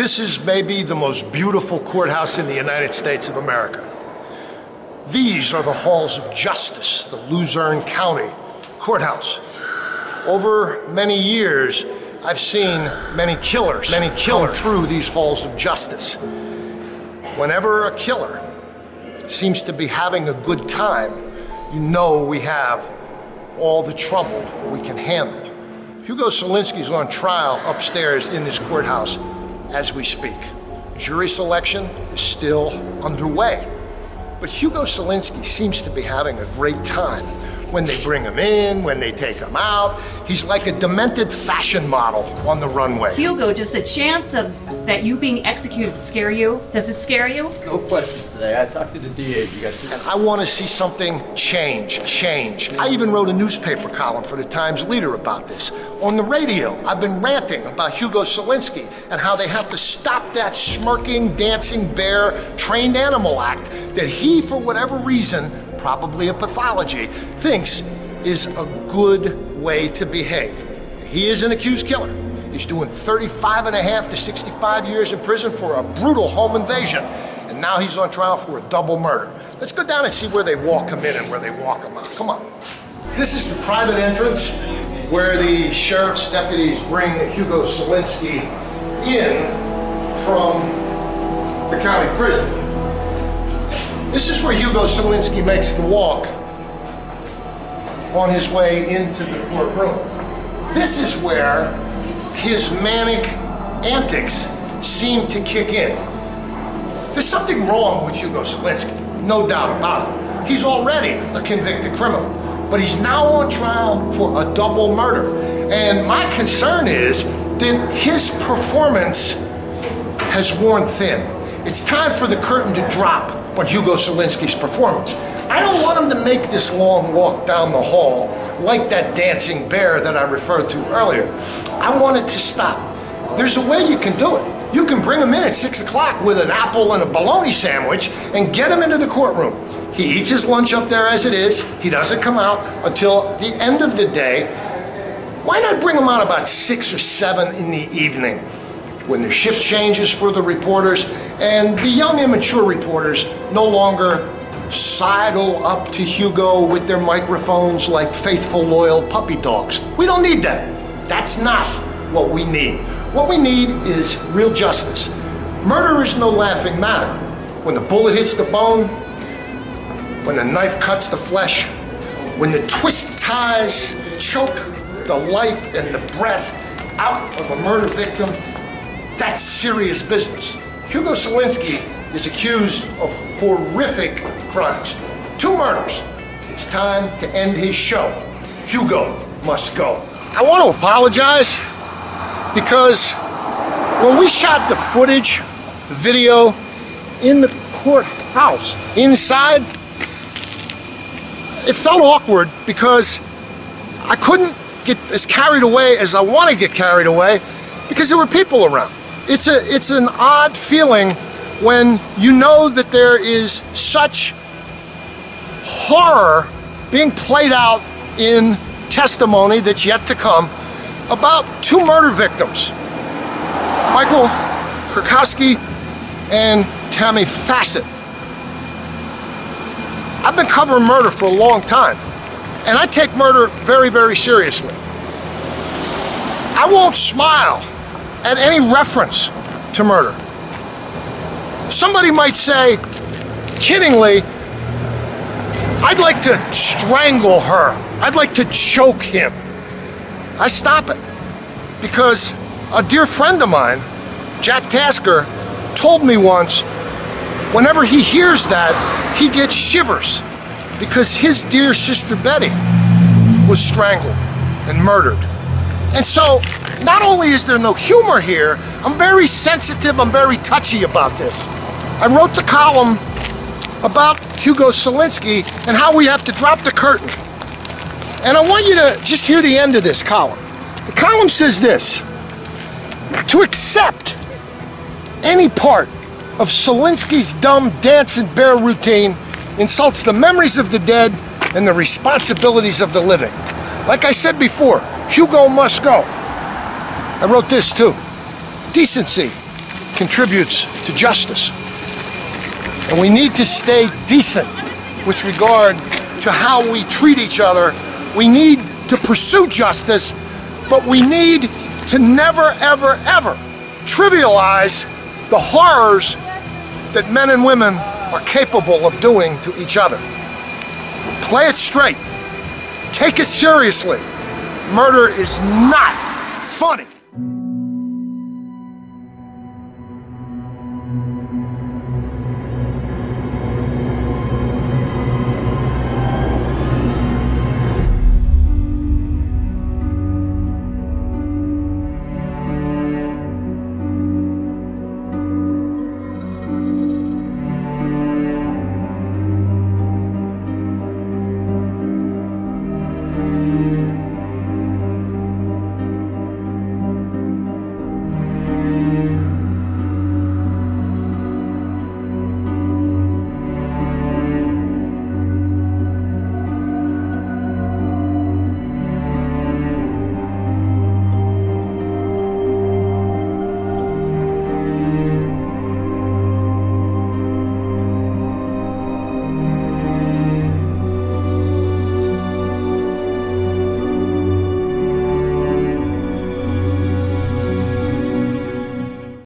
This is maybe the most beautiful courthouse in the United States of America. These are the halls of justice, the Luzerne County Courthouse. Over many years, I've seen many killers come through these halls of justice. Whenever a killer seems to be having a good time, you know we have all the trouble we can handle. Hugo Solinsky's on trial upstairs in this courthouse as we speak. Jury selection is still underway. But Hugo Solinsky seems to be having a great time. When they bring him in, when they take him out, he's like a demented fashion model on the runway. Hugo, just a chance of that you being executed scare you? Does it scare you? No questions today. I talked to the DA. You guys. And I want to see something change. I even wrote a newspaper column for the Times Leader about this. On the radio, I've been ranting about Hugo Solinsky and how they have to stop that smirking, dancing bear, trained animal act that he, for whatever reason, probably a pathology, thinks is a good way to behave. He is an accused killer. He's doing 35.5 to 65 years in prison for a brutal home invasion. And now he's on trial for a double murder. Let's go down and see where they walk him in and where they walk him out. Come on. This is the private entrance where the sheriff's deputies bring Hugo Solinsky in from the county prison. This is where Hugo Solinsky makes the walk on his way into the courtroom. This is where his manic antics seem to kick in. There's something wrong with Hugo Solinsky, no doubt about it. He's already a convicted criminal, but he's now on trial for a double murder. And my concern is that his performance has worn thin. It's time for the curtain to drop on Hugo Solinsky's performance. I don't want him to make this long walk down the hall like that dancing bear that I referred to earlier. I want it to stop. There's a way you can do it. You can bring him in at 6 o'clock with an apple and a bologna sandwich and get him into the courtroom. He eats his lunch up there as it is. He doesn't come out until the end of the day. Why not bring him out about 6 or 7 in the evening, when the shift changes for the reporters and the young immature reporters no longer sidle up to Hugo with their microphones like faithful, loyal puppy dogs. We don't need that. That's not what we need. What we need is real justice. Murder is no laughing matter. When the bullet hits the bone, when the knife cuts the flesh, when the twist ties choke the life and the breath out of a murder victim, that's serious business. Hugo Solinsky is accused of horrific crimes. 2 murders. It's time to end his show. Hugo must go. I want to apologize because when we shot the footage, the video, in the courthouse, inside, it felt awkward because I couldn't get as carried away as I want to get carried away because there were people around. It's an odd feeling when you know that there is such horror being played out in testimony that's yet to come about 2 murder victims, Michael Kurkowski and Tammy Fassett. I've been covering murder for a long time, and I take murder very, very seriously. I won't smile at any reference to murder. Somebody might say, kiddingly, I'd like to strangle her. I'd like to choke him. I stop it because a dear friend of mine, Jack Tasker, told me once, whenever he hears that, he gets shivers because his dear sister Betty was strangled and murdered. And so, not only is there no humor here, I'm very sensitive, I'm very touchy about this. I wrote the column about Hugo Solinsky and how we have to drop the curtain. And I want you to just hear the end of this column. The column says this: to accept any part of Solinsky's dumb dance and bear routine insults the memories of the dead and the responsibilities of the living. Like I said before, Hugo must go. I wrote this too: decency contributes to justice. And we need to stay decent with regard to how we treat each other. We need to pursue justice, but we need to never, ever, ever trivialize the horrors that men and women are capable of doing to each other. Play it straight. Take it seriously. Murder is not funny.